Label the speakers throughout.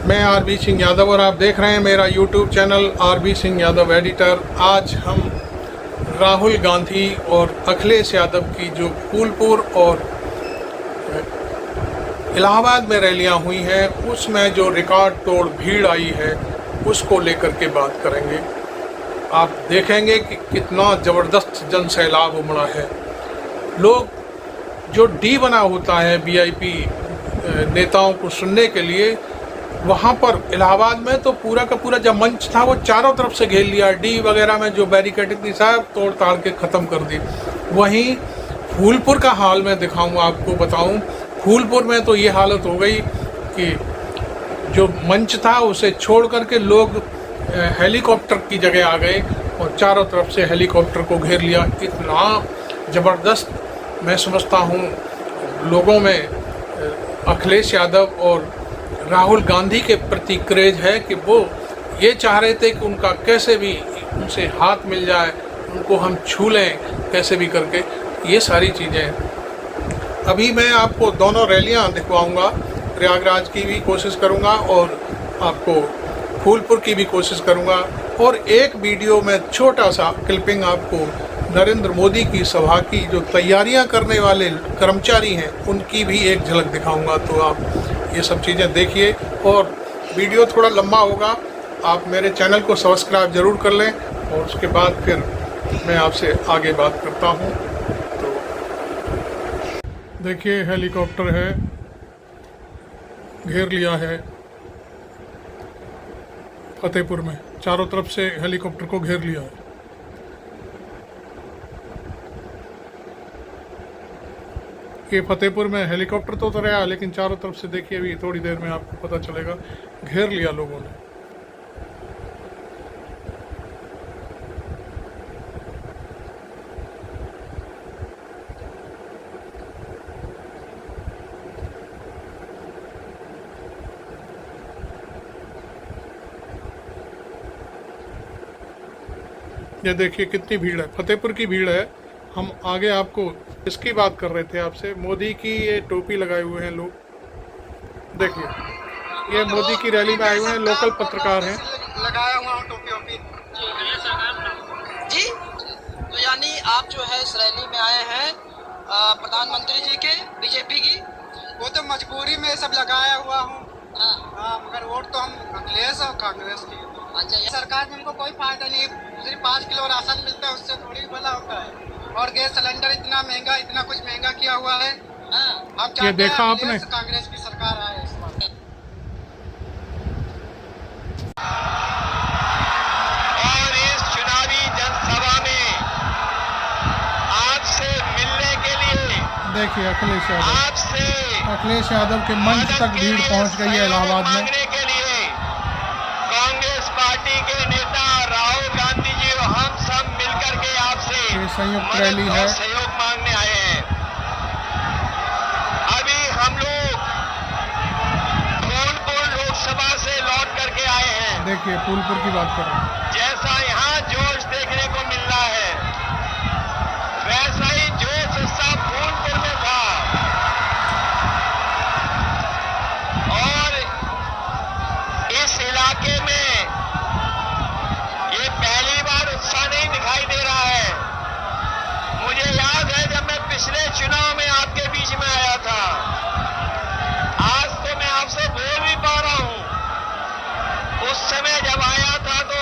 Speaker 1: मैं आरबी सिंह यादव और आप देख रहे हैं मेरा YouTube channel RB Singh Yadav editor. आज हम राहुल गांधी और अखिलेश यादव की जो फूलपुर और इलाहाबाद में रैलियां हुई हैं उसमें जो रिकॉर्ड तोड़ भीड़ आई है उसको लेकर के बात करेंगे। आप देखेंगे कि कितना ज़बरदस्त जन सैलाब उमड़ा है। लोग जो डी बना होता है वीआईपी नेताओं को सुनने के लिए, वहाँ पर इलाहाबाद में तो पूरा का पूरा जब मंच था वो चारों तरफ से घेर लिया। डी वगैरह में जो बैरिकेडिंग थी सब तोड़ ताड़ के ख़त्म कर दी। वहीं फूलपुर का हाल मैं दिखाऊंगा, आपको बताऊं। फूलपुर में तो ये हालत हो गई कि जो मंच था उसे छोड़ करके लोग हेलीकॉप्टर की जगह आ गए और चारों तरफ से हेलीकॉप्टर को घेर लिया। इतना ज़बरदस्त मैं समझता हूँ लोगों में अखिलेश यादव और राहुल गांधी के प्रति क्रेज है कि वो ये चाह रहे थे कि उनका कैसे भी उनसे हाथ मिल जाए, उनको हम छू लें कैसे भी करके। ये सारी चीज़ें अभी मैं आपको दोनों रैलियां दिखवाऊंगा। प्रयागराज की भी कोशिश करूंगा और आपको फूलपुर की भी कोशिश करूंगा। और एक वीडियो में छोटा सा क्लिपिंग आपको नरेंद्र मोदी की सभा की जो तैयारियां करने वाले कर्मचारी हैं उनकी भी एक झलक दिखाऊंगा। तो आप ये सब चीज़ें देखिए और वीडियो थोड़ा लंबा होगा। आप मेरे चैनल को सब्सक्राइब ज़रूर कर लें और उसके बाद फिर मैं आपसे आगे बात करता हूँ। तो देखिए हेलीकॉप्टर है, घेर लिया है फतेहपुर में, चारों तरफ से हेलीकॉप्टर को घेर लिया है। ये फतेहपुर में हेलीकॉप्टर तो उतरा लेकिन चारों तरफ से देखिए अभी थोड़ी देर में आपको पता चलेगा, घेर लिया लोगों ने। ये देखिए कितनी भीड़ है, फतेहपुर की भीड़ है। हम आगे आपको इसकी बात कर रहे थे आपसे, मोदी की ये टोपी लगाए हुए हैं लोग। देखिए ये मोदी की रैली में आए हुए हैं, लोकल पत्रकार हैं।
Speaker 2: लगाया हुआ हूं टोपी जी। तो यानी आप जो है इस रैली में आए हैं प्रधानमंत्री जी के, बीजेपी की। वो तो मजबूरी में सब लगाया हुआ हूँ। हाँ, मगर वोट तो हम अखिलेश और कांग्रेस की। अच्छा, ये सरकार में इनको कोई फायदा नहीं। सिर्फ 5 किलो राशन मिलता है, उससे थोड़ी भला होता है। और गैस सिलेंडर इतना महंगा, इतना कुछ महंगा किया हुआ है। हम
Speaker 1: ये देखा आपने,
Speaker 2: कांग्रेस की सरकार आए इस बार।
Speaker 3: और इस चुनावी जनसभा में आपसे मिलने के लिए
Speaker 1: देखिए अखिलेश यादव के मंच
Speaker 3: मदद
Speaker 1: तक भीड़ पहुंच गई है इलाहाबाद में।
Speaker 3: मांगने के लिए कांग्रेस पार्टी के नेता राहुल गांधी जी और हम सब मिलकर के आपसे
Speaker 1: ये संयुक्त रैली है।
Speaker 3: सहयोग मांगने आए हैं। अभी हम लोग फूलपुर लोकसभा से लौट करके आए हैं।
Speaker 1: देखिए फूलपुर की बात कर रहे हैं।
Speaker 3: जैसा यहाँ जोश देखने को मिल रहा है वैसा ही जोश सब फूलपुर में था। और इस इलाके में ये पहली बार उत्साह नहीं दिखाई दे रहा है। मुझे याद है जब मैं पिछले चुनाव में आपके बीच में आया था, आज तो मैं आपसे बोल भी पा रहा हूं। उस समय जब आया था तो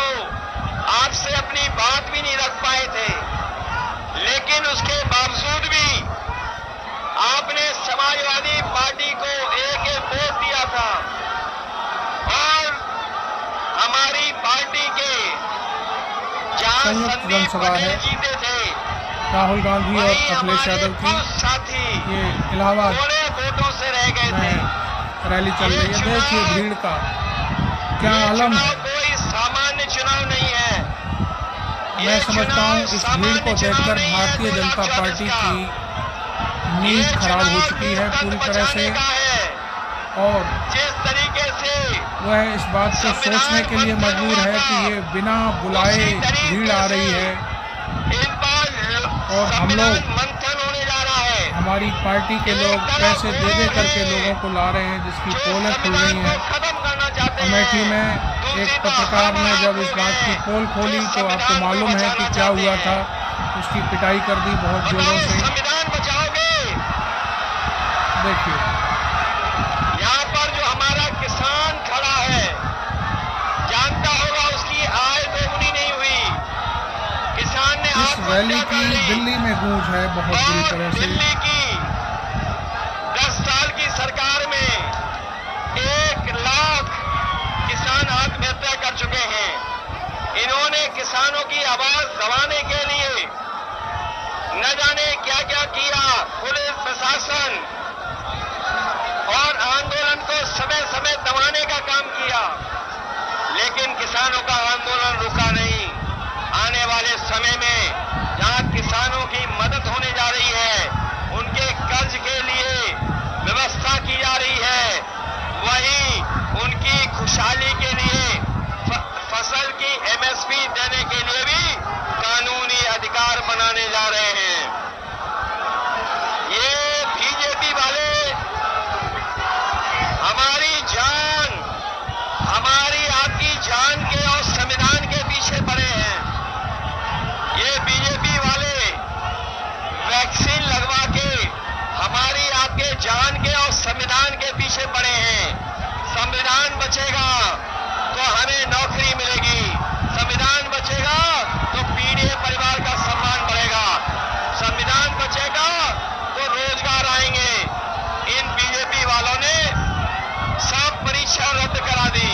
Speaker 3: आपसे अपनी बात भी नहीं रख पाए थे, लेकिन उसके बावजूद भी आपने समाजवादी पार्टी को एक वोट दिया था और हमारी पार्टी के जहां
Speaker 1: संयुक्त
Speaker 3: संदीप
Speaker 1: जनसभा है
Speaker 3: पटेल जीते थे,
Speaker 1: राहुल गांधी और अखिलेश यादव की।
Speaker 3: साथी
Speaker 1: ये इलाहाबाद
Speaker 3: थोड़े वोटों से रह गए थे।
Speaker 1: में रैली चल रही है। देखिए भीड़ का क्या आलम है।
Speaker 3: कोई सामान्य चुनाव नहीं है।
Speaker 1: मैं समझता हूँ इस भीड़ को देखकर भारतीय जनता पार्टी की नींद खराब हो चुकी है पूरी तरह से। और
Speaker 3: जिस तरीके से
Speaker 1: वह इस बात को सोचने के लिए मजबूर है कि ये बिना बुलाए भीड़ आ रही है और हम लोग
Speaker 3: मंथन होने जा रहा है।
Speaker 1: हमारी पार्टी के लोग पैसे दे दे करके लोगों को ला रहे हैं, जिसकी पोलें खुल रही हैं। अमेठी में एक पत्रकार ने जब इस बात की पोल खोली तो आपको मालूम है कि क्या हुआ था। उसकी पिटाई कर दी बहुत जोरों से।
Speaker 3: संविधान बचाओगे।
Speaker 1: देखिए
Speaker 3: यहाँ पर जो हमारा किसान खड़ा है, जानता होगा उसकी आय दोगुनी नहीं हुई। किसान ने
Speaker 1: इस रैली की दिल्ली में गूंज है बहुत बुरी तरह से।
Speaker 3: दिल्ली की 10 साल की सरकार में 1 लाख किसान आत्महत्या कर चुके हैं। इन्होंने किसानों की आवाज दबाने के लिए न जाने क्या क्या किया। पुलिस प्रशासन और आंदोलन को समय समय दबाने का काम किया, लेकिन किसानों का आंदोलन रुका नहीं। आने वाले समय में जहां किसानों की मदद होने जा रही है, उनके कर्ज के लिए व्यवस्था की जा रही है, वहीं उनकी खुशहाली के लिए फसल की MSP देने के लिए भी कानूनी अधिकार बनाने जा रहे हैं। ये बीजेपी वाले हमारी जान, हमारी आपकी जान के और संविधान के पीछे पड़े हैं। ये बीजेपी वाले वैक्सीन लगवा के हमारी आपके जान के और संविधान के पीछे पड़े हैं। संविधान बचेगा तो हमें नौकरी मिलेगी, संविधान बचेगा तो पीड़ित परिवार का सम्मान बढ़ेगा, संविधान बचेगा तो रोजगार आएंगे। इन बीजेपी वालों ने सब परीक्षा रद्द करा दी,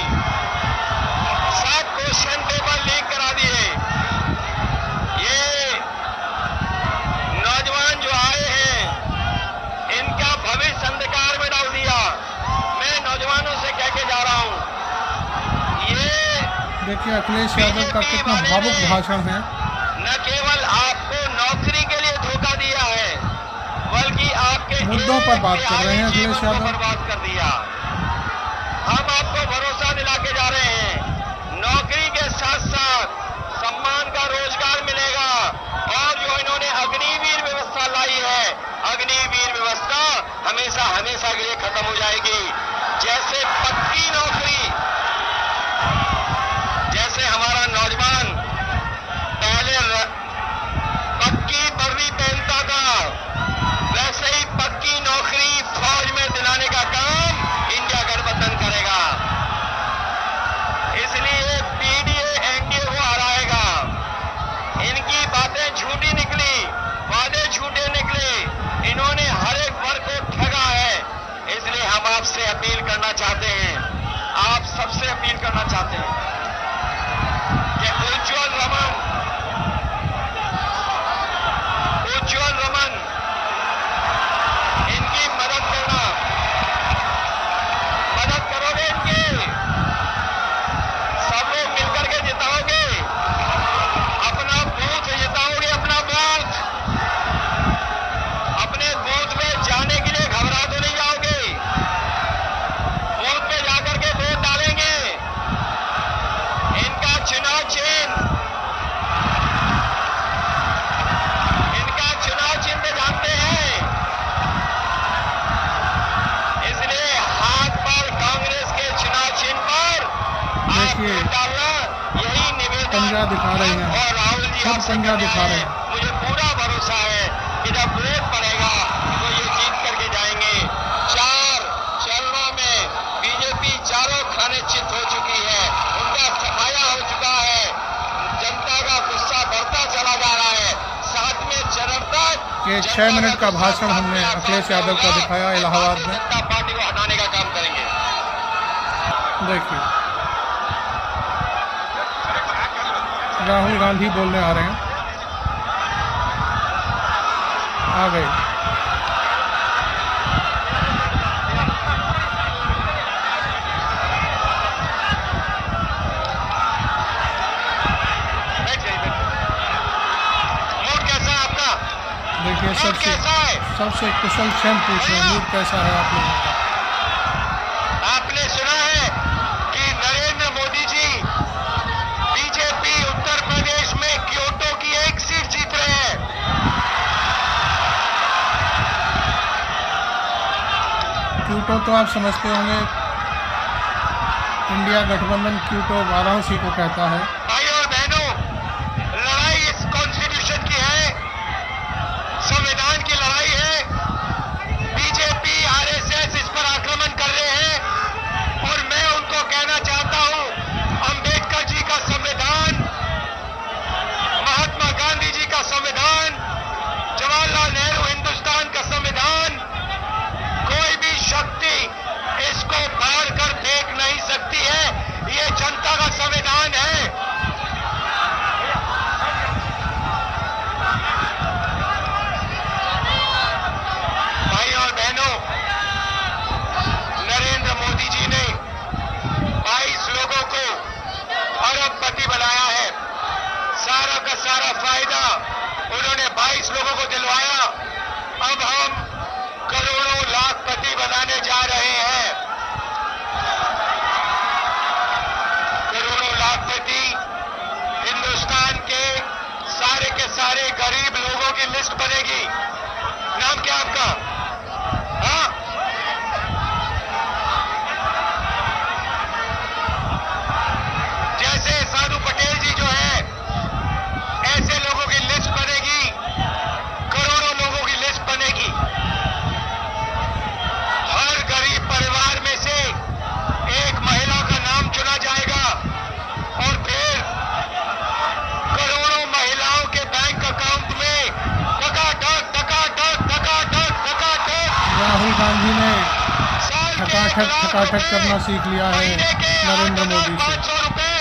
Speaker 3: सब क्वेश्चन पेपर लीक करा दिए। ये नौजवान जो आए हैं, इनका भविष्य अंधकार में डाल दिया। मैं नौजवानों से कह के जा रहा हूं,
Speaker 1: देखिए अखिलेश यादव का कितना भावुक भाषण है।
Speaker 3: न केवल आपको नौकरी के लिए धोखा दिया है, बल्कि आपके
Speaker 1: मुद्दों पर बात कर रहे हैं अखिलेश यादव।
Speaker 3: बर्बाद कर दिया। हम आपको भरोसा दिला के जा रहे हैं, नौकरी के साथ साथ सम्मान का रोजगार मिलेगा। और जो इन्होंने अग्निवीर व्यवस्था लाई है, अग्निवीर व्यवस्था हमेशा हमेशा के लिए खत्म हो जाएगी। जैसे पक्की नौकरी, जैसे हमारा नौजवान पहले पक्की वर्दी पहनता था, वैसे ही पक्की नौकरी फौज में दिलाने का काम इंडिया गठबंधन करेगा। इसलिए पीडीए एनडीए को हराएगा। इनकी बातें झूठी निकली, वादे झूठे निकले, इन्होंने हर एक वर्ग को ठगा है। इसलिए हम आपसे अपील करना चाहते हैं, आप सबसे अपील करना चाहते हैं कि उज्ज्वल रमन इनकी मदद करना, मदद करोगे इनकी, सब लोग मिलकर के जिताओगे, अपना बूथ जिताओगे, अपना बूथ, अपने बूथ पे जाने के लिए घबरा तो नहीं जाओगे, बूथ पे जाकर के वोट डालेंगे। इनका चुनाव चिन्ह जानते हैं, इसलिए हाथ पर कांग्रेस के चुनाव चिन्ह पर
Speaker 1: देखिए
Speaker 3: डालना, यही निवेदन
Speaker 1: पंजा दिखा रहे हैं,
Speaker 3: और राहुल जी
Speaker 1: सब पंजा दिखा रहे हैं।
Speaker 3: मुझे पूरा भरोसा है कि जब वोट पड़ेगा तो ये जीत करके जाएंगे। 4 चरणों में बीजेपी चारों खाने चित हो चुकी है, उनका सफाया हो चुका है, जनता का गुस्सा बढ़ता चला जा रहा है। 7वें चरण तक
Speaker 1: ये 6 मिनट का भाषण हमने अखिलेश यादव का दिखाया इलाहाबाद में।
Speaker 3: जनता पार्टी को हटाने का काम करेंगे।
Speaker 1: देखिए राहुल गांधी बोलने आ रहे हैं, आ गए।
Speaker 3: मूड कैसा है आपका?
Speaker 1: देखिए सबसे कुशल क्षण पूछ रहे हैं, मूड कैसा है आप लोगों का?
Speaker 3: आपने सुना है कि नरेंद्र मोदी जी बीजेपी उत्तर प्रदेश में क्योटो की 1 सीट जीत रहे हैं।
Speaker 1: क्योटो तो आप समझते होंगे इंडिया गठबंधन क्यों वाराणसी को कहता है।
Speaker 3: भाइयों और बहनों, लड़ाई इस कॉन्स्टिट्यूशन की है, संविधान की लड़ाई है। बीजेपी आरएसएस इस पर आक्रमण कर रहे हैं और मैं उनको कहना चाहता हूं, अंबेडकर जी का संविधान, महात्मा गांधी जी का संविधान, जवाहरलाल नेहरू हिंदुस्तान का संविधान, कोई भी शक्ति इसको फाड़ कर फेंक नहीं सकती है। ये जनता का संविधान है। भाइयों और बहनों, नरेंद्र मोदी जी ने 22 लोगों को अरबपति बनाया है। सारा का सारा फायदा उन्होंने 22 लोगों को दिलवाया। अब हम करोड़ों लाखपति बनाने जा रहे हैं। करोड़ों लाखपति हिंदुस्तान के सारे गरीब लोगों की लिस्ट बनेगी। नाम क्या आपका? हाँ, जैसे साधु पटेल जी जो है, ऐसे लोगों की लिस्ट बनेगी, करोड़ों लोगों की लिस्ट बनेगी। हर गरीब परिवार में से एक महिला का नाम चुना जाएगा और फिर करोड़ों महिलाओं के बैंक अकाउंट में
Speaker 1: राहुल गांधी ने ठकाठक करना सीख लिया है नरेंद्र मोदी से।
Speaker 3: 500 रुपए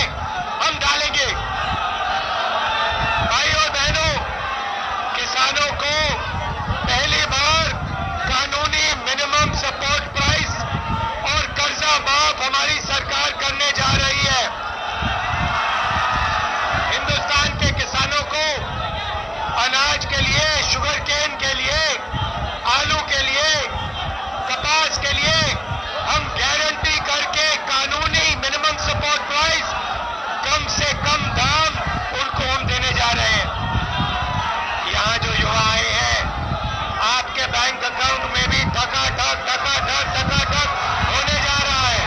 Speaker 3: हम डालेंगे। भाइयों और बहनों, किसानों को पहली बार कानूनी मिनिमम सपोर्ट प्राइस और कर्जा माफ हमारी सरकार करने जा रही है। हिंदुस्तान के किसानों को अनाज के लिए, शुगर केन के लिए, आलू के लिए, कपास के लिए हम गारंटी करके कानूनी मिनिमम सपोर्ट प्राइस, कम से कम दाम उनको हम देने जा रहे हैं। यहां जो युवा आए हैं, आपके बैंक अकाउंट में भी धकाधक होने जा रहा है।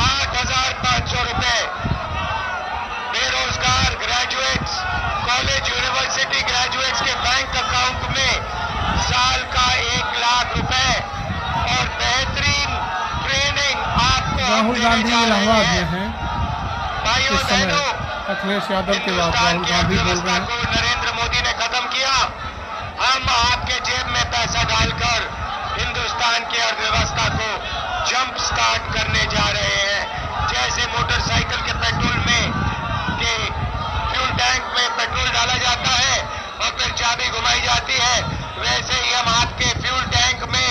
Speaker 3: 8,500 रुपए बेरोजगार ग्रेजुएट्स, कॉलेज यूनिवर्सिटी ग्रेजुएट्स के बैंक अकाउंट में साल का 1 लाख रुपए और बेहतरीन ट्रेनिंग आपको
Speaker 1: राहुल गांधी इलाहाबाद में हैं।
Speaker 3: भाइयों
Speaker 1: इस समय
Speaker 3: बहनों,
Speaker 1: अखिलेश यादव के बाद राहुल गांधी बोल रहे हैं।
Speaker 3: को नरेंद्र मोदी ने खत्म किया। हम आपके जेब में पैसा डालकर हिंदुस्तान की अर्थव्यवस्था को जंप स्टार्ट करने जा रहे हैं। जैसे मोटरसाइकिल के पेट्रोल में के फ्यूल टैंक में पेट्रोल डाला जाता है और फिर चाबी घुमाई जाती है, वैसे ही हम आपके फ्यूल टैंक में,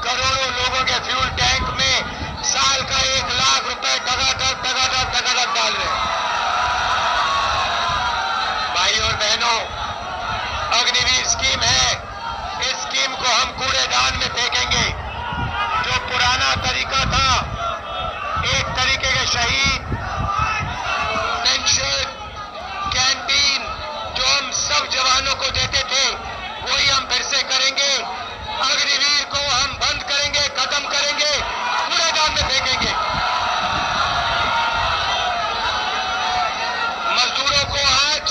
Speaker 3: करोड़ों लोगों के फ्यूल टैंक में साल का 1 लाख रुपए धगाधक डाल रहे हैं। भाइयों और बहनों, अग्निवीर स्कीम है, इस स्कीम को हम कूड़ेदान में फेंकेंगे। जो पुराना तरीका था, एक तरीके के शहीद, पेंशन, कैंटीन जो हम सब जवानों को देते थे, वही हम फिर से करेंगे। अग्निवीर को हम बंद करेंगे, खत्म करेंगे, कूड़ेदान में फेंकेंगे। मजदूरों को आज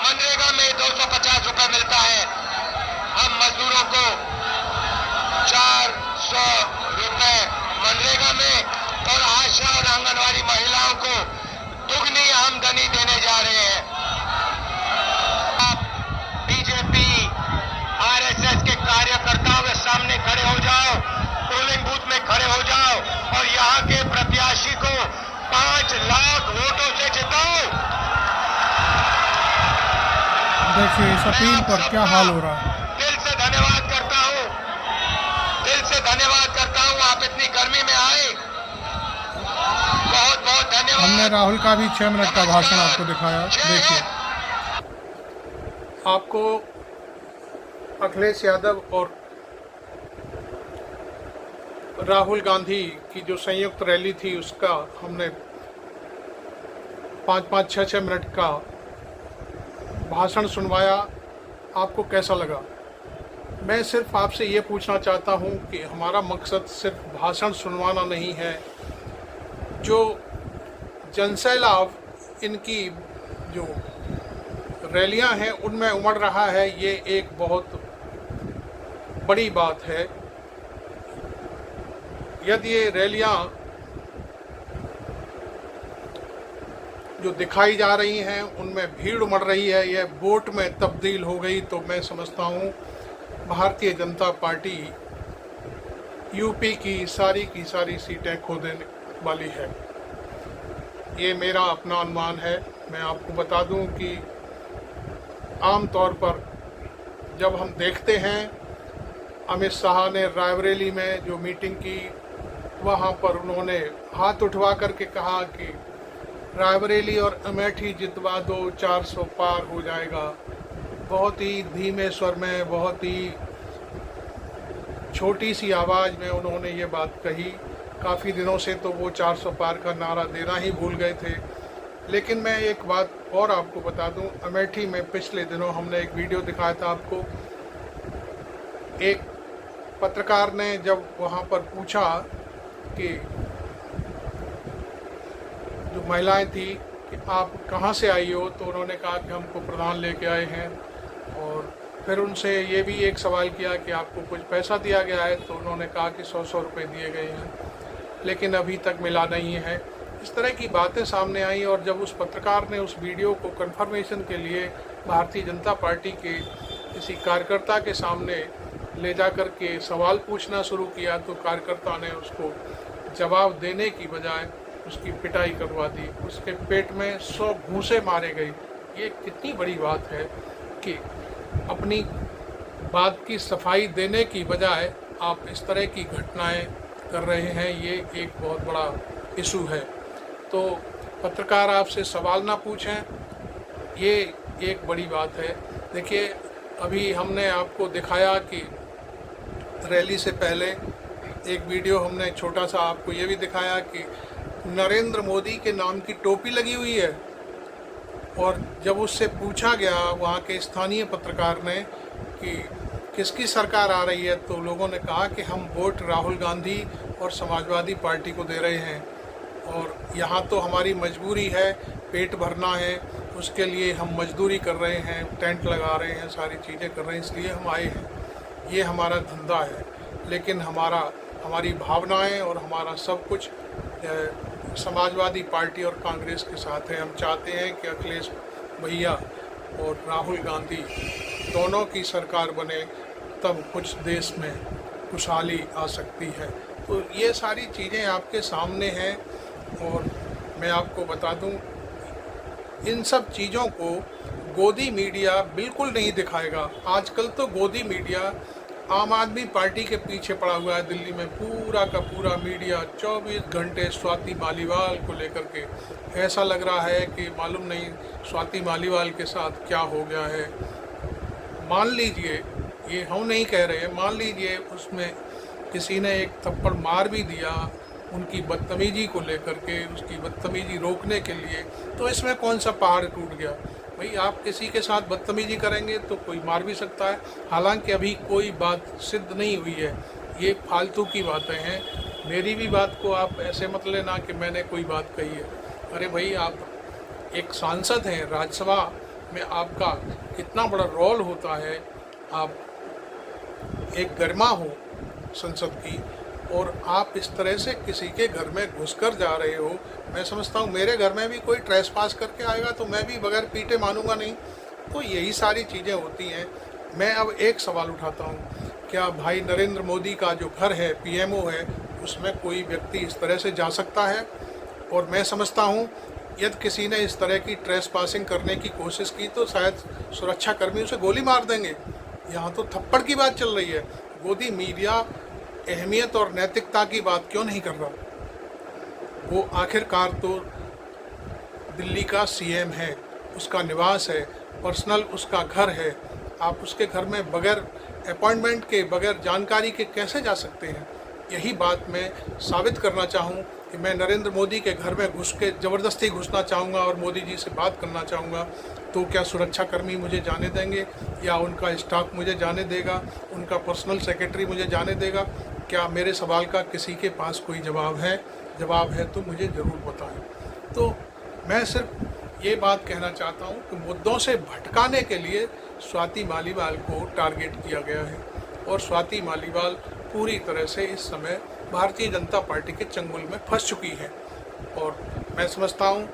Speaker 3: मनरेगा में 250 रुपए मिलता है। हम मजदूरों को 400 रुपए मनरेगा में और आशा और आंगनवाड़ी महिलाओं को दुगनी आमदनी देने जा रहे हैं। आप बीजेपी आरएसएस के कार्यकर्ताओं के सामने खड़े हो जाओ, पोलिंग बूथ में खड़े हो जाओ और यहाँ के प्रत्याशी को 5 लाख वोटों से जिताओ।
Speaker 1: देखिए इस अपील पर क्या हाल हो रहा है।
Speaker 3: दिल से धन्यवाद करता हूँ, दिल से धन्यवाद करता हूँ, आप इतनी गर्मी में आए, बहुत बहुत धन्यवाद।
Speaker 1: हमने राहुल का भी 6 मिनट का भाषण आपको दिखाया, देखिए। आपको अखिलेश यादव और राहुल गांधी की जो संयुक्त रैली थी उसका हमने 5-5, 6-6 मिनट का भाषण सुनवाया। आपको कैसा लगा? मैं सिर्फ आपसे ये पूछना चाहता हूँ कि हमारा मकसद सिर्फ भाषण सुनवाना नहीं है, जो जनसैलाब इनकी जो रैलियां हैं उनमें उमड़ रहा है, ये एक बहुत बड़ी बात है। यदि ये रैलियां जो दिखाई जा रही हैं उनमें भीड़ उमड़ रही है, यह वोट में तब्दील हो गई, तो मैं समझता हूँ भारतीय जनता पार्टी यूपी की सारी सीटें खो देने वाली है। ये मेरा अपना अनुमान है। मैं आपको बता दूं कि आम तौर पर जब हम देखते हैं अमित शाह ने रायबरेली में जो मीटिंग की, वहाँ पर उन्होंने हाथ उठवा करके कहा कि रायबरेली और अमेठी जितवा दो, 400 पार हो जाएगा। बहुत ही धीमे स्वर में, बहुत ही छोटी सी आवाज़ में उन्होंने ये बात कही। काफ़ी दिनों से तो वो 400 पार का नारा देना ही भूल गए थे। लेकिन मैं एक बात और आपको बता दूं, अमेठी में पिछले दिनों हमने एक वीडियो दिखाया था आपको। एक पत्रकार ने जब वहाँ पर पूछा कि जो महिलाएं थी कि आप कहाँ से आई हो, तो उन्होंने कहा कि हमको प्रधान लेके आए हैं। और फिर उनसे ये भी एक सवाल किया कि आपको कुछ पैसा दिया गया है, तो उन्होंने कहा कि 100 रुपये दिए गए हैं, लेकिन अभी तक मिला नहीं है। इस तरह की बातें सामने आई और जब उस पत्रकार ने उस वीडियो को कंफर्मेशन के लिए भारतीय जनता पार्टी के किसी कार्यकर्ता के सामने ले जा कर के सवाल पूछना शुरू किया, तो कार्यकर्ता ने उसको जवाब देने की बजाय उसकी पिटाई करवा दी। उसके पेट में 100 घूंसे मारे गए। ये कितनी बड़ी बात है कि अपनी बात की सफाई देने की बजाय आप इस तरह की घटनाएं कर रहे हैं। ये एक बहुत बड़ा इशू है। तो पत्रकार आपसे सवाल ना पूछें, ये एक बड़ी बात है। देखिए, अभी हमने आपको दिखाया कि रैली से पहले एक वीडियो हमने छोटा सा आपको ये भी दिखाया कि नरेंद्र मोदी के नाम की टोपी लगी हुई है। और जब उससे पूछा गया वहाँ के स्थानीय पत्रकार ने कि किसकी सरकार आ रही है, तो लोगों ने कहा कि हम वोट राहुल गांधी और समाजवादी पार्टी को दे रहे हैं और यहाँ तो हमारी मजबूरी है, पेट भरना है, उसके लिए हम मजदूरी कर रहे हैं, टेंट लगा रहे हैं, सारी चीज़ें कर रहे हैं, इसलिए हम आए हैं, ये हमारा धंधा है। लेकिन हमारी भावनाएं और हमारा सब कुछ समाजवादी पार्टी और कांग्रेस के साथ है। हम चाहते हैं कि अखिलेश भैया और राहुल गांधी दोनों की सरकार बने, तब कुछ देश में खुशहाली आ सकती है। तो ये सारी चीज़ें आपके सामने हैं और मैं आपको बता दूं, इन सब चीज़ों को गोदी मीडिया बिल्कुल नहीं दिखाएगा। आजकल तो गोदी मीडिया आम आदमी पार्टी के पीछे पड़ा हुआ है। दिल्ली में पूरा का पूरा मीडिया 24 घंटे स्वाति मालीवाल को लेकर के, ऐसा लग रहा है कि मालूम नहीं स्वाति मालीवाल के साथ क्या हो गया है। मान लीजिए, ये हम नहीं कह रहे हैं, मान लीजिए उसमें किसी ने एक थप्पड़ मार भी दिया उनकी बदतमीजी को लेकर के, उसकी बदतमीजी रोकने के लिए, तो इसमें कौन सा पहाड़ टूट गया। भाई, आप किसी के साथ बदतमीजी करेंगे तो कोई मार भी सकता है। हालांकि अभी कोई बात सिद्ध नहीं हुई है, ये फालतू की बातें हैं। मेरी भी बात को आप ऐसे मत लेना कि मैंने कोई बात कही है। अरे भाई, आप एक सांसद हैं, राज्यसभा में आपका कितना बड़ा रोल होता है, आप एक गरिमा हो संसद की, और आप इस तरह से किसी के घर में घुसकर जा रहे हो। मैं समझता हूँ मेरे घर में भी कोई ट्रेस पास करके आएगा तो मैं भी बगैर पीटे मानूंगा नहीं। तो यही सारी चीज़ें होती हैं। मैं अब एक सवाल उठाता हूँ, क्या भाई नरेंद्र मोदी का जो घर है, पीएमओ है, उसमें कोई व्यक्ति इस तरह से जा सकता है? और मैं समझता हूँ यदि किसी ने इस तरह की ट्रेस पासिंग करने की कोशिश की तो शायद सुरक्षा कर्मी उसे गोली मार देंगे। यहाँ तो थप्पड़ की बात चल रही है। गोदी मीडिया अहमियत और नैतिकता की बात क्यों नहीं कर रहा? वो आखिरकार तो दिल्ली का सीएम है, उसका निवास है, पर्सनल उसका घर है। आप उसके घर में बगैर अपॉइंटमेंट के, बगैर जानकारी के कैसे जा सकते हैं? यही बात मैं साबित करना चाहूँ कि मैं नरेंद्र मोदी के घर में घुस के ज़बरदस्ती घुसना चाहूँगा और मोदी जी से बात करना चाहूँगा, तो क्या सुरक्षाकर्मी मुझे जाने देंगे या उनका स्टाफ मुझे जाने देगा, उनका पर्सनल सेक्रेटरी मुझे जाने देगा? क्या मेरे सवाल का किसी के पास कोई जवाब है? जवाब है तो मुझे ज़रूर बताएं। तो मैं सिर्फ ये बात कहना चाहता हूँ कि मुद्दों से भटकाने के लिए स्वाति मालीवाल को टारगेट किया गया है और स्वाति मालीवाल पूरी तरह से इस समय भारतीय जनता पार्टी के चंगुल में फंस चुकी है। और मैं समझता हूँ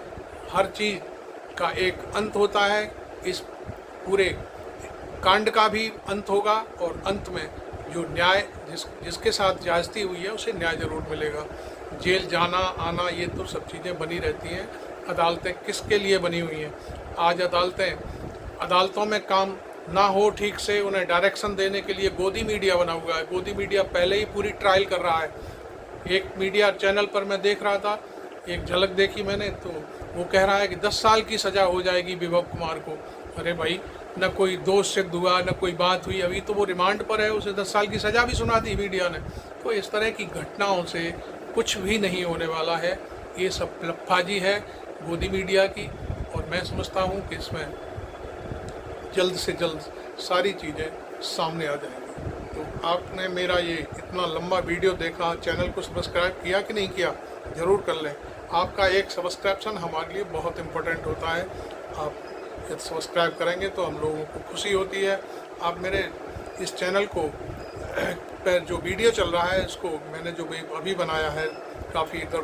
Speaker 1: हर चीज़ का एक अंत होता है, इस पूरे कांड का भी अंत होगा और अंत में जो न्याय जिसके साथ ज्यादती हुई है उसे न्याय जरूर मिलेगा। जेल जाना आना ये तो सब चीज़ें बनी रहती हैं। अदालतें किसके लिए बनी हुई हैं? आज अदालतों में काम ना हो ठीक से, उन्हें डायरेक्शन देने के लिए गोदी मीडिया बना हुआ है। गोदी मीडिया पहले ही पूरी ट्रायल कर रहा है। एक मीडिया चैनल पर मैं देख रहा था, एक झलक देखी मैंने, तो वो कह रहा है कि 10 साल की सज़ा हो जाएगी विभव कुमार को। अरे भाई, न कोई दोष सिद्ध हुआ, न कोई बात हुई, अभी तो वो रिमांड पर है, उसे 10 साल की सज़ा भी सुना दी मीडिया ने। तो इस तरह की घटनाओं से कुछ भी नहीं होने वाला है। ये सब लफाजी है गोदी मीडिया की, और मैं समझता हूँ कि इसमें जल्द से जल्द सारी चीज़ें सामने आ जाएंगी। तो आपने मेरा ये इतना लंबा वीडियो देखा, चैनल को सब्सक्राइब किया कि नहीं किया, ज़रूर कर लें। आपका एक सब्सक्रिप्शन हमारे लिए बहुत इम्पोर्टेंट होता है। आप यदि सब्सक्राइब करेंगे तो हम लोगों को खुशी होती है। आप मेरे इस चैनल को पर जो वीडियो चल रहा है, इसको मैंने जो अभी बनाया है, काफ़ी इधर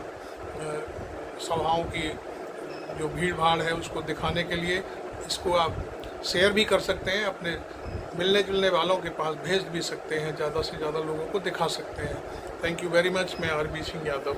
Speaker 1: सभाओं की जो भीड़ भाड़ है उसको दिखाने के लिए, इसको आप शेयर भी कर सकते हैं, अपने मिलने जुलने वालों के पास भेज भी सकते हैं, ज़्यादा से ज़्यादा लोगों को दिखा सकते हैं। Thank you very much. मैं आरबी सिंह यादव।